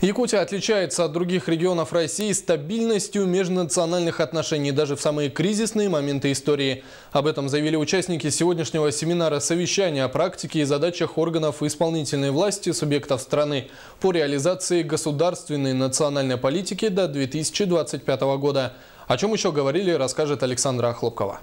Якутия отличается от других регионов России стабильностью межнациональных отношений даже в самые кризисные моменты истории. Об этом заявили участники сегодняшнего семинара совещания о практике и задачах органов исполнительной власти субъектов страны по реализации государственной национальной политики до 2025 года. О чем еще говорили, расскажет Александра Хлопкова.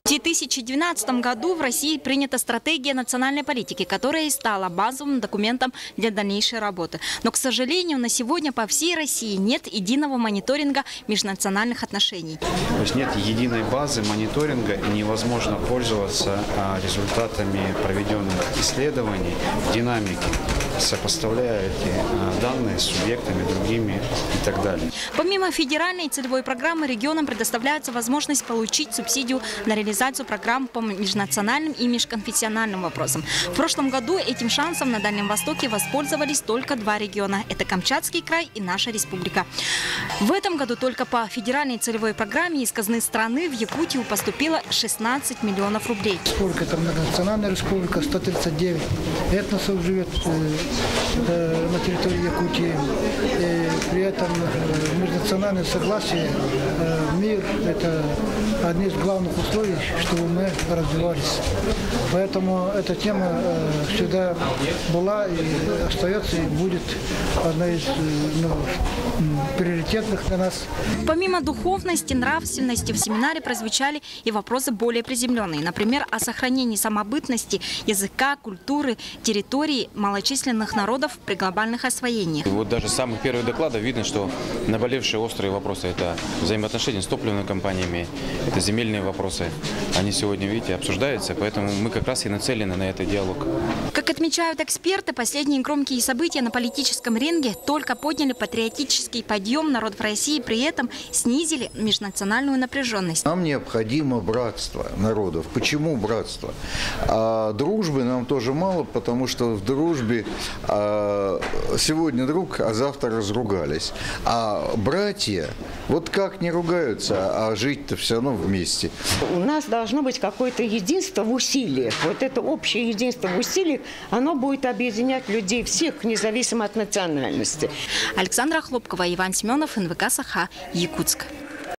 В 2012 году в России принята стратегия национальной политики, которая и стала базовым документом для дальнейшей работы. Но, к сожалению, на сегодня по всей России нет единого мониторинга межнациональных отношений. То есть нет единой базы мониторинга и невозможно пользоваться результатами проведенных исследований, динамики, сопоставляя эти данные с субъектами другими и так далее. Помимо федеральной целевой программы, регионам предоставляется возможность получить субсидию на реализацию программ по межнациональным и межконфессиональным вопросам. В прошлом году этим шансом на Дальнем Востоке воспользовались только два региона. Это Камчатский край и наша республика. В этом году только по федеральной целевой программе из казны страны в Якутию поступило 16 миллионов рублей. Республика, это многонациональная республика, 139 этносов живет на территории Якутии. И при этом межнациональное согласие, мир – это одни из главных условий, чтобы мы развивались. Поэтому эта тема всегда была и остается, и будет одной из приоритетных для нас. Помимо духовности, нравственности, в семинаре прозвучали и вопросы более приземленные. Например, о сохранении самобытности, языка, культуры, территории малочисленных народов при глобальных освоениях. Вот даже с самых первых докладов видно, что наболевшие острые вопросы – это взаимоотношения с топливными компаниями, это земельные вопросы. Они сегодня, видите, обсуждаются, поэтому мы как раз и нацелены на этот диалог. Как отмечают эксперты, последние громкие события на политическом ринге только подняли патриотический подъем народов России, при этом снизили межнациональную напряженность. Нам необходимо братство народов. Почему братство? А дружбы нам тоже мало, потому что в дружбе сегодня друг, а завтра разругались. А братья, вот как не ругаются, а жить-то все равно вместе. У нас должно быть какое-то единство в усилиях. Вот это общее единство в усилиях, оно будет объединять людей всех, независимо от национальности. Александра Хлопкова, Иван Семенов, НВК «Саха», Якутск.